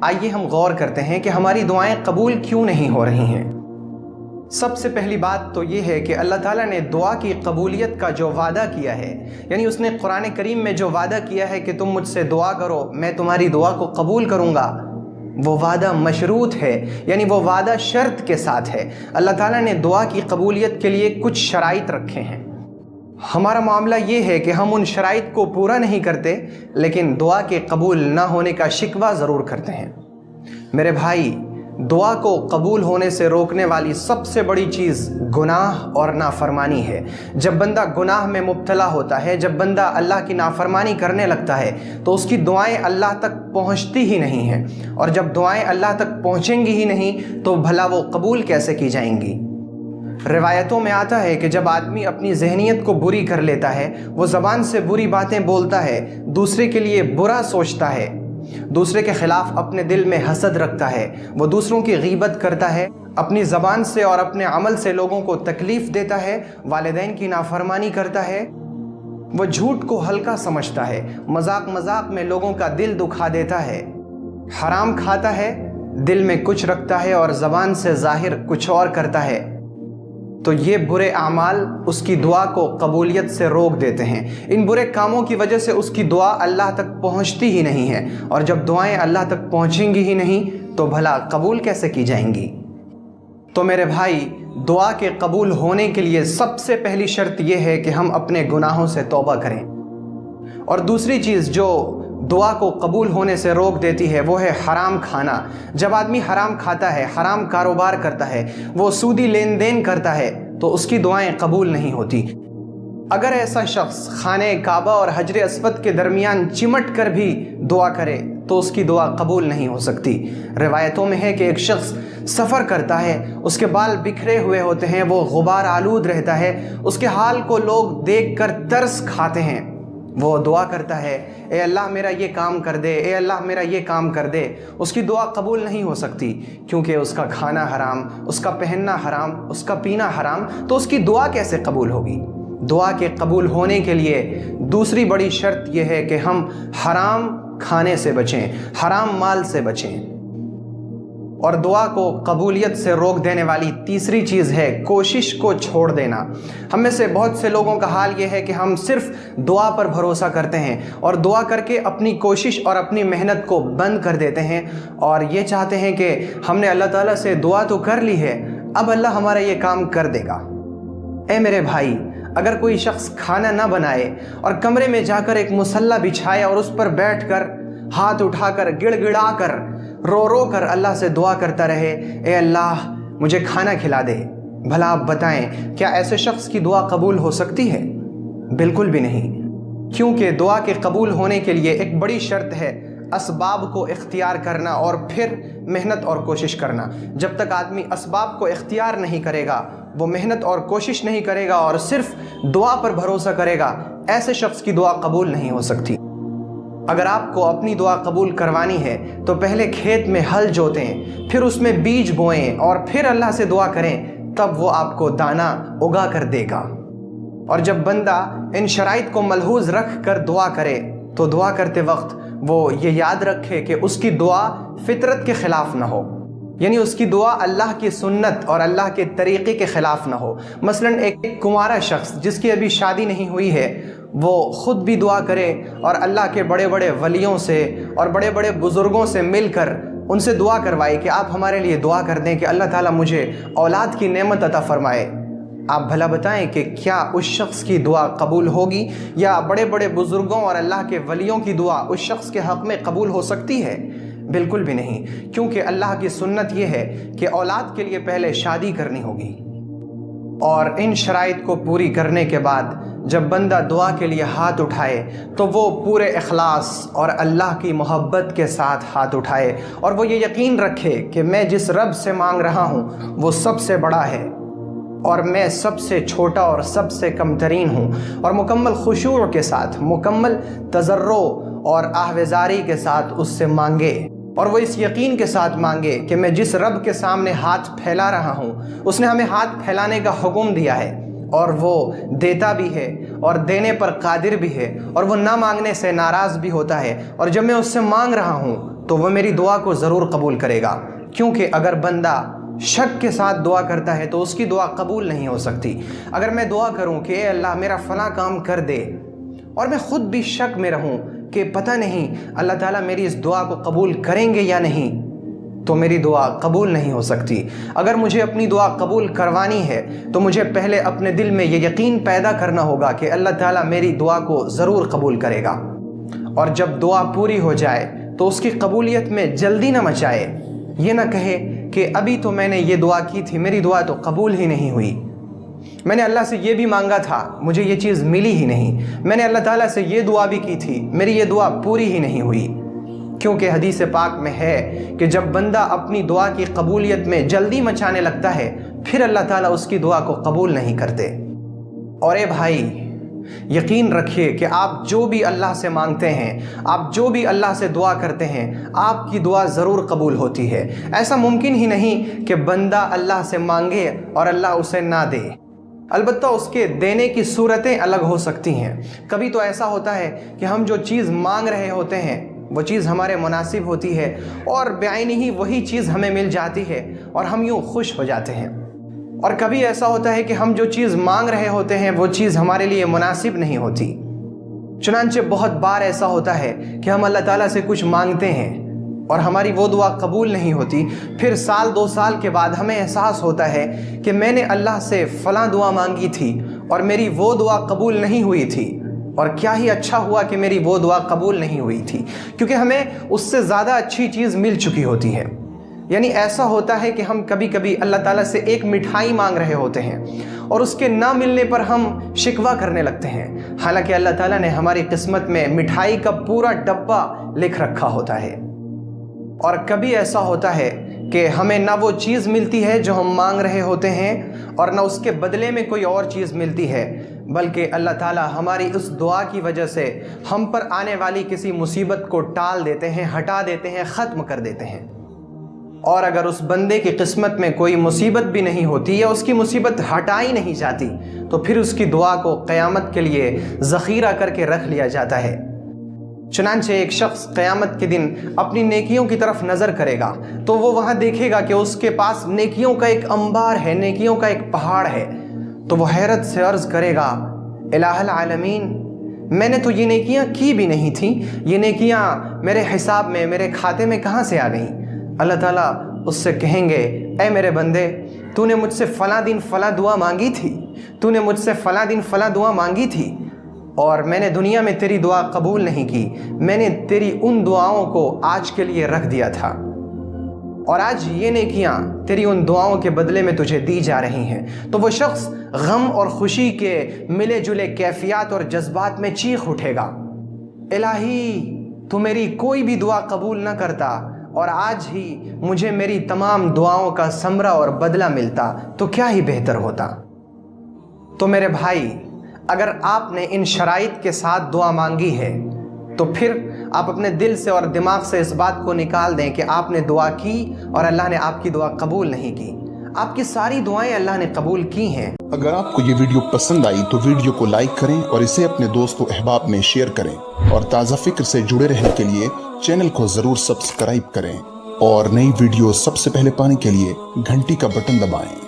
آئیے ہم غور کرتے ہیں کہ ہماری دعائیں قبول کیوں نہیں ہو رہی ہیں۔ سب سے پہلی بات تو یہ ہے کہ اللہ تعالیٰ نے دعا کی قبولیت کا جو وعدہ کیا ہے، یعنی اس نے قرآن کریم میں جو وعدہ کیا ہے کہ تم مجھ سے دعا کرو میں تمہاری دعا کو قبول کروں گا، وہ وعدہ مشروط ہے، یعنی وہ وعدہ شرط کے ساتھ ہے۔ اللہ تعالیٰ نے دعا کی قبولیت کے لیے کچھ شرائط رکھے ہیں۔ ہمارا معاملہ یہ ہے کہ ہم ان شرائط کو پورا نہیں کرتے، لیکن دعا کے قبول نہ ہونے کا شکوہ ضرور کرتے ہیں۔ میرے بھائی، دعا کو قبول ہونے سے روکنے والی سب سے بڑی چیز گناہ اور نافرمانی ہے۔ جب بندہ گناہ میں مبتلا ہوتا ہے، جب بندہ اللہ کی نافرمانی کرنے لگتا ہے تو اس کی دعائیں اللہ تک پہنچتی ہی نہیں ہیں، اور جب دعائیں اللہ تک پہنچیں گی ہی نہیں تو بھلا وہ قبول کیسے کی جائیں گی؟ روایتوں میں آتا ہے کہ جب آدمی اپنی ذہنیت کو بری کر لیتا ہے، وہ زبان سے بری باتیں بولتا ہے، دوسرے کے لیے برا سوچتا ہے، دوسرے کے خلاف اپنے دل میں حسد رکھتا ہے، وہ دوسروں کی غیبت کرتا ہے، اپنی زبان سے اور اپنے عمل سے لوگوں کو تکلیف دیتا ہے، والدین کی نافرمانی کرتا ہے، وہ جھوٹ کو ہلکا سمجھتا ہے، مذاق مذاق میں لوگوں کا دل دکھا دیتا ہے، حرام کھاتا ہے، دل میں کچھ رکھتا ہے اور زبان سے ظاہر کچھ اور کرتا ہے، تو یہ برے اعمال اس کی دعا کو قبولیت سے روک دیتے ہیں۔ ان برے کاموں کی وجہ سے اس کی دعا اللہ تک پہنچتی ہی نہیں ہے، اور جب دعائیں اللہ تک پہنچیں گی ہی نہیں تو بھلا قبول کیسے کی جائیں گی؟ تو میرے بھائی، دعا کے قبول ہونے کے لیے سب سے پہلی شرط یہ ہے کہ ہم اپنے گناہوں سے توبہ کریں، اور دوسری چیز جو دعا کو قبول ہونے سے روک دیتی ہے وہ ہے حرام کھانا۔ جب آدمی حرام کھاتا ہے، حرام کاروبار کرتا ہے، وہ سودی لین دین کرتا ہے تو اس کی دعائیں قبول نہیں ہوتی۔ اگر ایسا شخص خانہ کعبہ اور حجر اسود کے درمیان چمٹ کر بھی دعا کرے تو اس کی دعا قبول نہیں ہو سکتی۔ روایتوں میں ہے کہ ایک شخص سفر کرتا ہے، اس کے بال بکھرے ہوئے ہوتے ہیں، وہ غبار آلود رہتا ہے، اس کے حال کو لوگ دیکھ کر ترس کھاتے ہیں، وہ دعا کرتا ہے، اے اللہ میرا یہ کام کر دے، اے اللہ میرا یہ کام کر دے۔ اس کی دعا قبول نہیں ہو سکتی، کیونکہ اس کا کھانا حرام، اس کا پہننا حرام، اس کا پینا حرام، تو اس کی دعا کیسے قبول ہوگی؟ دعا کے قبول ہونے کے لیے دوسری بڑی شرط یہ ہے کہ ہم حرام کھانے سے بچیں، حرام مال سے بچیں۔ اور دعا کو قبولیت سے روک دینے والی تیسری چیز ہے کوشش کو چھوڑ دینا۔ ہم میں سے بہت سے لوگوں کا حال یہ ہے کہ ہم صرف دعا پر بھروسہ کرتے ہیں اور دعا کر کے اپنی کوشش اور اپنی محنت کو بند کر دیتے ہیں، اور یہ چاہتے ہیں کہ ہم نے اللہ تعالیٰ سے دعا تو کر لی ہے، اب اللہ ہمارا یہ کام کر دے گا۔ اے میرے بھائی، اگر کوئی شخص کھانا نہ بنائے اور کمرے میں جا کر ایک مصلی بچھائے اور اس پر بیٹھ کر ہاتھ اٹھا کر گڑ گڑا کر رو رو کر اللہ سے دعا کرتا رہے، اے اللہ مجھے کھانا کھلا دے، بھلا آپ بتائیں کیا ایسے شخص کی دعا قبول ہو سکتی ہے؟ بالکل بھی نہیں، کیونکہ دعا کے قبول ہونے کے لیے ایک بڑی شرط ہے اسباب کو اختیار کرنا اور پھر محنت اور کوشش کرنا۔ جب تک آدمی اسباب کو اختیار نہیں کرے گا، وہ محنت اور کوشش نہیں کرے گا اور صرف دعا پر بھروسہ کرے گا، ایسے شخص کی دعا قبول نہیں ہو سکتی۔ اگر آپ کو اپنی دعا قبول کروانی ہے تو پہلے کھیت میں ہل جوتیں، پھر اس میں بیج بوئیں اور پھر اللہ سے دعا کریں، تب وہ آپ کو دانہ اگا کر دے گا۔ اور جب بندہ ان شرائط کو ملحوظ رکھ کر دعا کرے تو دعا کرتے وقت وہ یہ یاد رکھے کہ اس کی دعا فطرت کے خلاف نہ ہو، یعنی اس کی دعا اللہ کی سنت اور اللہ کے طریقے کے خلاف نہ ہو۔ مثلا ایک کنوارا شخص جس کی ابھی شادی نہیں ہوئی ہے، وہ خود بھی دعا کرے اور اللہ کے بڑے بڑے ولیوں سے اور بڑے بڑے بزرگوں سے مل کر ان سے دعا کروائے کہ آپ ہمارے لیے دعا کر دیں کہ اللہ تعالیٰ مجھے اولاد کی نعمت عطا فرمائے۔ آپ بھلا بتائیں کہ کیا اس شخص کی دعا قبول ہوگی، یا بڑے بڑے بزرگوں اور اللہ کے ولیوں کی دعا اس شخص کے حق میں قبول ہو سکتی ہے؟ بالکل بھی نہیں، کیونکہ اللہ کی سنت یہ ہے کہ اولاد کے لیے پہلے شادی کرنی ہوگی، اور ان شرائط کو پوری کرنے کے بعد جب بندہ دعا کے لیے ہاتھ اٹھائے تو وہ پورے اخلاص اور اللہ کی محبت کے ساتھ ہاتھ اٹھائے، اور وہ یہ یقین رکھے کہ میں جس رب سے مانگ رہا ہوں وہ سب سے بڑا ہے اور میں سب سے چھوٹا اور سب سے کم ترین ہوں، اور مکمل خشوع کے ساتھ، مکمل تضرع اور آہوازاری کے ساتھ اس سے مانگے، اور وہ اس یقین کے ساتھ مانگے کہ میں جس رب کے سامنے ہاتھ پھیلا رہا ہوں اس نے ہمیں ہاتھ پھیلانے کا حکم دیا ہے، اور وہ دیتا بھی ہے اور دینے پر قادر بھی ہے اور وہ نہ مانگنے سے ناراض بھی ہوتا ہے، اور جب میں اس سے مانگ رہا ہوں تو وہ میری دعا کو ضرور قبول کرے گا، کیونکہ اگر بندہ شک کے ساتھ دعا کرتا ہے تو اس کی دعا قبول نہیں ہو سکتی۔ اگر میں دعا کروں کہ اے اللہ میرا فلاں کام کر دے، اور میں خود بھی شک میں رہوں کہ پتہ نہیں اللہ تعالیٰ میری اس دعا کو قبول کریں گے یا نہیں، تو میری دعا قبول نہیں ہو سکتی۔ اگر مجھے اپنی دعا قبول کروانی ہے تو مجھے پہلے اپنے دل میں یہ یقین پیدا کرنا ہوگا کہ اللہ تعالیٰ میری دعا کو ضرور قبول کرے گا، اور جب دعا پوری ہو جائے تو اس کی قبولیت میں جلدی نہ مچائے، یہ نہ کہے کہ ابھی تو میں نے یہ دعا کی تھی، میری دعا تو قبول ہی نہیں ہوئی، میں نے اللہ سے یہ بھی مانگا تھا مجھے یہ چیز ملی ہی نہیں، میں نے اللہ تعالیٰ سے یہ دعا بھی کی تھی میری یہ دعا پوری ہی نہیں ہوئی۔ کیونکہ حدیث پاک میں ہے کہ جب بندہ اپنی دعا کی قبولیت میں جلدی مچانے لگتا ہے پھر اللہ تعالیٰ اس کی دعا کو قبول نہیں کرتے۔ اور اے بھائی، یقین رکھیے کہ آپ جو بھی اللہ سے مانگتے ہیں، آپ جو بھی اللہ سے دعا کرتے ہیں، آپ کی دعا ضرور قبول ہوتی ہے۔ ایسا ممکن ہی نہیں کہ بندہ اللہ سے مانگے اور اللہ اسے نہ دے، البتہ اس کے دینے کی صورتیں الگ ہو سکتی ہیں۔ کبھی تو ایسا ہوتا ہے کہ ہم جو چیز مانگ رہے ہوتے ہیں وہ چیز ہمارے مناسب ہوتی ہے اور بعینی ہی وہی چیز ہمیں مل جاتی ہے اور ہم یوں خوش ہو جاتے ہیں، اور کبھی ایسا ہوتا ہے کہ ہم جو چیز مانگ رہے ہوتے ہیں وہ چیز ہمارے لیے مناسب نہیں ہوتی۔ چنانچہ بہت بار ایسا ہوتا ہے کہ ہم اللہ تعالیٰ سے کچھ مانگتے ہیں اور ہماری وہ دعا قبول نہیں ہوتی، پھر سال 2 سال کے بعد ہمیں احساس ہوتا ہے کہ میں نے اللہ سے فلاں دعا مانگی تھی اور میری وہ دعا قبول نہیں ہوئی تھی، اور کیا ہی اچھا ہوا کہ میری وہ دعا قبول نہیں ہوئی تھی، کیونکہ ہمیں اس سے زیادہ اچھی چیز مل چکی ہوتی ہے۔ یعنی ایسا ہوتا ہے کہ ہم کبھی کبھی اللہ تعالیٰ سے ایک مٹھائی مانگ رہے ہوتے ہیں اور اس کے نہ ملنے پر ہم شکوہ کرنے لگتے ہیں، حالانکہ اللہ تعالیٰ نے ہماری قسمت میں مٹھائی کا پورا ڈبہ لکھ رکھا ہوتا ہے۔ اور کبھی ایسا ہوتا ہے کہ ہمیں نہ وہ چیز ملتی ہے جو ہم مانگ رہے ہوتے ہیں اور نہ اس کے بدلے میں کوئی اور چیز ملتی ہے، بلکہ اللہ تعالیٰ ہماری اس دعا کی وجہ سے ہم پر آنے والی کسی مصیبت کو ٹال دیتے ہیں، ہٹا دیتے ہیں، ختم کر دیتے ہیں۔ اور اگر اس بندے کی قسمت میں کوئی مصیبت بھی نہیں ہوتی یا اس کی مصیبت ہٹائی نہیں جاتی تو پھر اس کی دعا کو قیامت کے لیے ذخیرہ کر کے رکھ لیا جاتا ہے۔ چنانچہ ایک شخص قیامت کے دن اپنی نیکیوں کی طرف نظر کرے گا تو وہ وہاں دیکھے گا کہ اس کے پاس نیکیوں کا ایک انبار ہے، نیکیوں کا ایک پہاڑ ہے، تو وہ حیرت سے عرض کرے گا الہ العالمین، میں نے تو یہ نیکیاں کی بھی نہیں تھیں، یہ نیکیاں میرے حساب میں، میرے کھاتے میں کہاں سے آ گئیں؟ اللہ تعالیٰ اس سے کہیں گے اے میرے بندے، تو نے مجھ سے فلاں دن فلاں دعا مانگی تھی، تو نے مجھ سے فلاں دن فلاں دعا مانگی تھی، اور میں نے دنیا میں تیری دعا قبول نہیں کی، میں نے تیری ان دعاؤں کو آج کے لیے رکھ دیا تھا، اور آج یہ نیکیاں تیری ان دعاؤں کے بدلے میں تجھے دی جا رہی ہیں۔ تو وہ شخص غم اور خوشی کے ملے جلے کیفیات اور جذبات میں چیخ اٹھے گا، الہی تو میری کوئی بھی دعا قبول نہ کرتا اور آج ہی مجھے میری تمام دعاؤں کا ثمرہ اور بدلہ ملتا تو کیا ہی بہتر ہوتا۔ تو میرے بھائی، اگر آپ نے ان شرائط کے ساتھ دعا مانگی ہے تو پھر آپ اپنے دل سے اور دماغ سے اس بات کو نکال دیں کہ آپ نے دعا کی اور اللہ نے آپ کی دعا قبول نہیں کی۔ آپ کی ساری دعائیں اللہ نے قبول کی ہیں۔ اگر آپ کو یہ ویڈیو پسند آئی تو ویڈیو کو لائک کریں اور اسے اپنے دوست و احباب میں شیئر کریں، اور تازہ فکر سے جڑے رہنے کے لیے چینل کو ضرور سبسکرائب کریں، اور نئی ویڈیو سب سے پہلے پانے کے لیے گھنٹی کا بٹن دبائیں۔